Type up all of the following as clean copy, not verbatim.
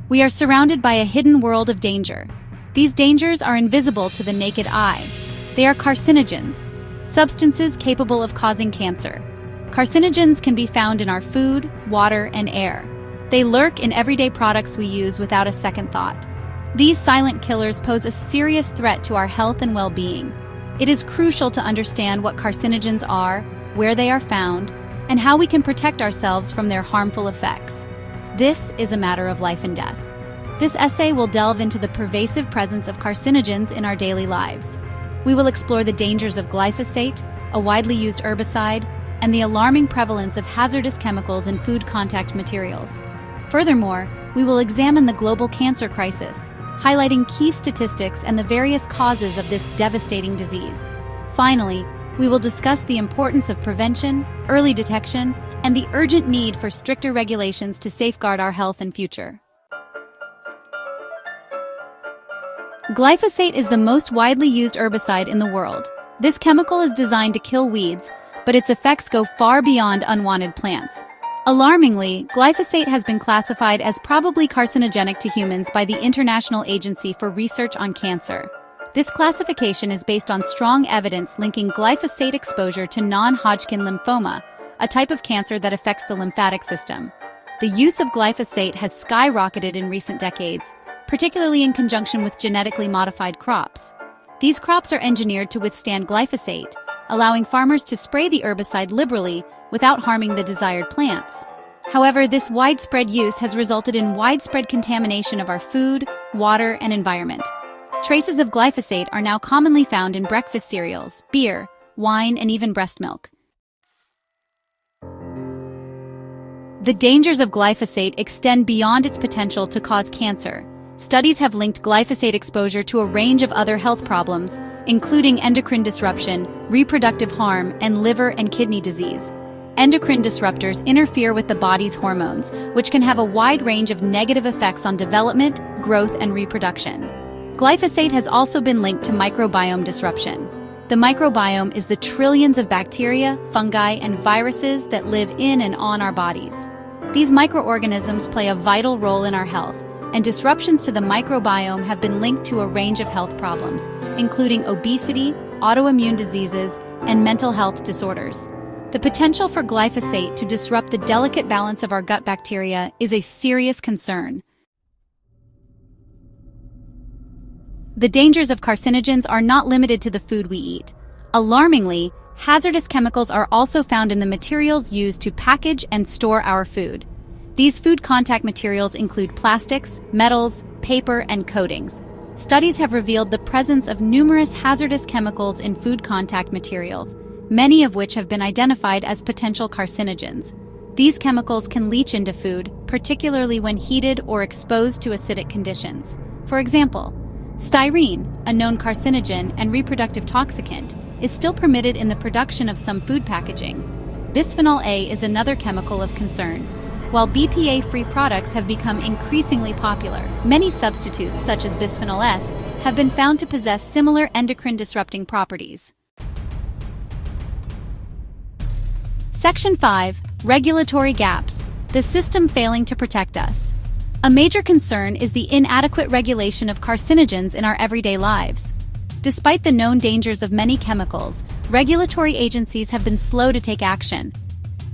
We are surrounded by a hidden world of danger. These dangers are invisible to the naked eye. They are carcinogens, substances capable of causing cancer. Carcinogens can be found in our food, water, and air. They lurk in everyday products we use without a second thought. These silent killers pose a serious threat to our health and well-being. It is crucial to understand what carcinogens are, where they are found, and how we can protect ourselves from their harmful effects. This is a matter of life and death. This essay will delve into the pervasive presence of carcinogens in our daily lives. We will explore the dangers of glyphosate, a widely used herbicide, and the alarming prevalence of hazardous chemicals in food contact materials. Furthermore, we will examine the global cancer crisis, highlighting key statistics and the various causes of this devastating disease. Finally, we will discuss the importance of prevention, early detection, and the urgent need for stricter regulations to safeguard our health and future. Glyphosate is the most widely used herbicide in the world. This chemical is designed to kill weeds, but its effects go far beyond unwanted plants. Alarmingly, glyphosate has been classified as probably carcinogenic to humans by the International Agency for Research on Cancer. This classification is based on strong evidence linking glyphosate exposure to non-Hodgkin lymphoma, a type of cancer that affects the lymphatic system. The use of glyphosate has skyrocketed in recent decades, particularly in conjunction with genetically modified crops. These crops are engineered to withstand glyphosate, allowing farmers to spray the herbicide liberally without harming the desired plants. However, this widespread use has resulted in widespread contamination of our food, water, and environment. Traces of glyphosate are now commonly found in breakfast cereals, beer, wine, and even breast milk. The dangers of glyphosate extend beyond its potential to cause cancer. Studies have linked glyphosate exposure to a range of other health problems, including endocrine disruption, reproductive harm, and liver and kidney disease. Endocrine disruptors interfere with the body's hormones, which can have a wide range of negative effects on development, growth, and reproduction. Glyphosate has also been linked to microbiome disruption. The microbiome is the trillions of bacteria, fungi, and viruses that live in and on our bodies. These microorganisms play a vital role in our health, and disruptions to the microbiome have been linked to a range of health problems, including obesity, autoimmune diseases, and mental health disorders. The potential for glyphosate to disrupt the delicate balance of our gut bacteria is a serious concern. The dangers of carcinogens are not limited to the food we eat. Alarmingly, hazardous chemicals are also found in the materials used to package and store our food. These food contact materials include plastics, metals, paper, and coatings. Studies have revealed the presence of numerous hazardous chemicals in food contact materials, many of which have been identified as potential carcinogens. These chemicals can leach into food, particularly when heated or exposed to acidic conditions. For example, styrene, a known carcinogen and reproductive toxicant, is still permitted in the production of some food packaging. Bisphenol A is another chemical of concern. While BPA-free products have become increasingly popular, many substitutes, such as bisphenol S, have been found to possess similar endocrine-disrupting properties. Section 5. Regulatory gaps. The system failing to protect us. A major concern is the inadequate regulation of carcinogens in our everyday lives. Despite the known dangers of many chemicals, regulatory agencies have been slow to take action.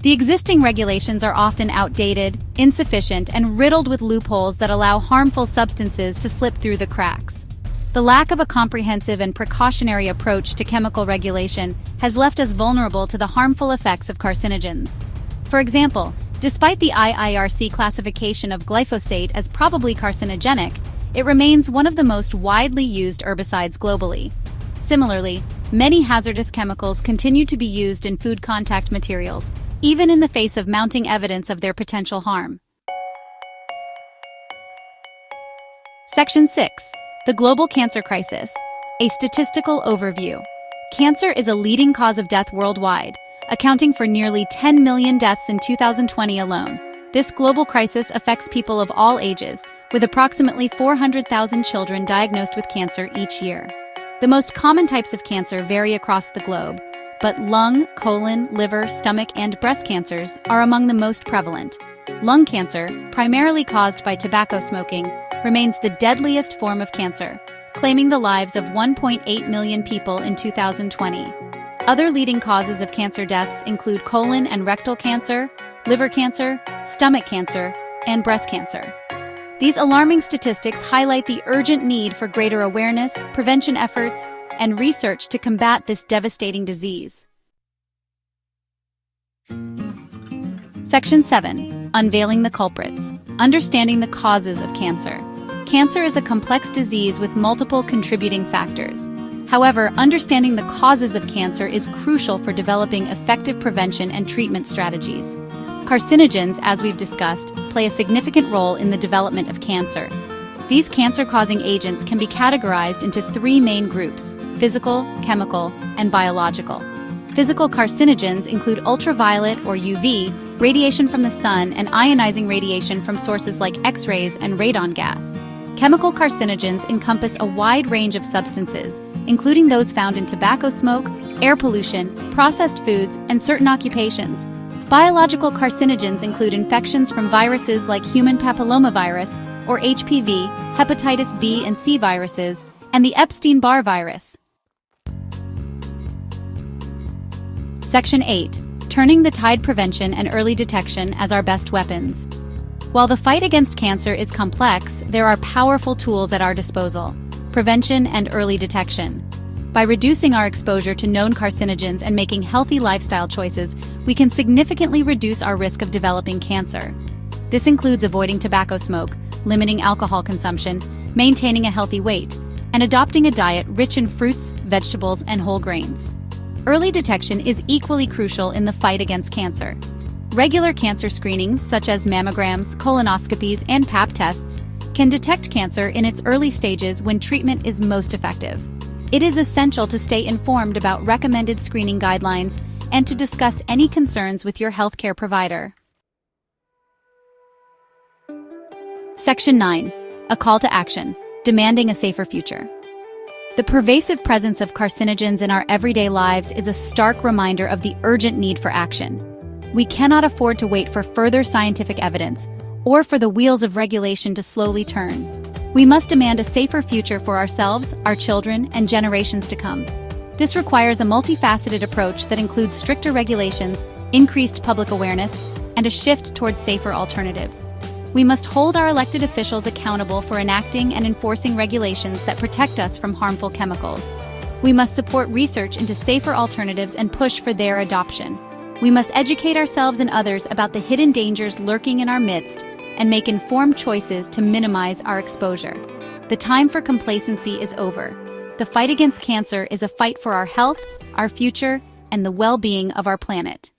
The existing regulations are often outdated, insufficient, and riddled with loopholes that allow harmful substances to slip through the cracks. The lack of a comprehensive and precautionary approach to chemical regulation has left us vulnerable to the harmful effects of carcinogens. For example, despite the IIRC classification of glyphosate as probably carcinogenic, it remains one of the most widely used herbicides globally. Similarly, many hazardous chemicals continue to be used in food contact materials, even in the face of mounting evidence of their potential harm. Section 6. The Global Cancer Crisis. A statistical overview. Cancer is a leading cause of death worldwide, accounting for nearly 10 million deaths in 2020 alone. This global crisis affects people of all ages, with approximately 400,000 children diagnosed with cancer each year. The most common types of cancer vary across the globe, but lung, colon, liver, stomach, and breast cancers are among the most prevalent. Lung cancer, primarily caused by tobacco smoking, remains the deadliest form of cancer, claiming the lives of 1.8 million people in 2020. Other leading causes of cancer deaths include colon and rectal cancer, liver cancer, stomach cancer, and breast cancer. These alarming statistics highlight the urgent need for greater awareness, prevention efforts, and research to combat this devastating disease. Section 7. Unveiling the culprits. Understanding the causes of cancer. Cancer is a complex disease with multiple contributing factors. However, understanding the causes of cancer is crucial for developing effective prevention and treatment strategies. Carcinogens, as we've discussed, play a significant role in the development of cancer. These cancer-causing agents can be categorized into three main groups: physical, chemical, and biological. Physical carcinogens include ultraviolet or UV, radiation from the sun, and ionizing radiation from sources like X-rays and radon gas. Chemical carcinogens encompass a wide range of substances, including those found in tobacco smoke, air pollution, processed foods, and certain occupations. Biological carcinogens include infections from viruses like human papillomavirus, or HPV, hepatitis B and C viruses, and the Epstein-Barr virus. Section 8. Turning the tide: prevention and early detection as our best weapons. While the fight against cancer is complex, there are powerful tools at our disposal: prevention and early detection. By reducing our exposure to known carcinogens and making healthy lifestyle choices, we can significantly reduce our risk of developing cancer. This includes avoiding tobacco smoke, limiting alcohol consumption, maintaining a healthy weight, and adopting a diet rich in fruits, vegetables, and whole grains. Early detection is equally crucial in the fight against cancer. Regular cancer screenings, such as mammograms, colonoscopies, and Pap tests, can detect cancer in its early stages when treatment is most effective. It is essential to stay informed about recommended screening guidelines and to discuss any concerns with your healthcare provider. Section 9. A call to action: demanding a safer future. The pervasive presence of carcinogens in our everyday lives is a stark reminder of the urgent need for action. We cannot afford to wait for further scientific evidence or for the wheels of regulation to slowly turn. We must demand a safer future for ourselves, our children, and generations to come. This requires a multifaceted approach that includes stricter regulations, increased public awareness, and a shift towards safer alternatives. We must hold our elected officials accountable for enacting and enforcing regulations that protect us from harmful chemicals. We must support research into safer alternatives and push for their adoption. We must educate ourselves and others about the hidden dangers lurking in our midst and make informed choices to minimize our exposure. The time for complacency is over. The fight against cancer is a fight for our health, our future, and the well-being of our planet.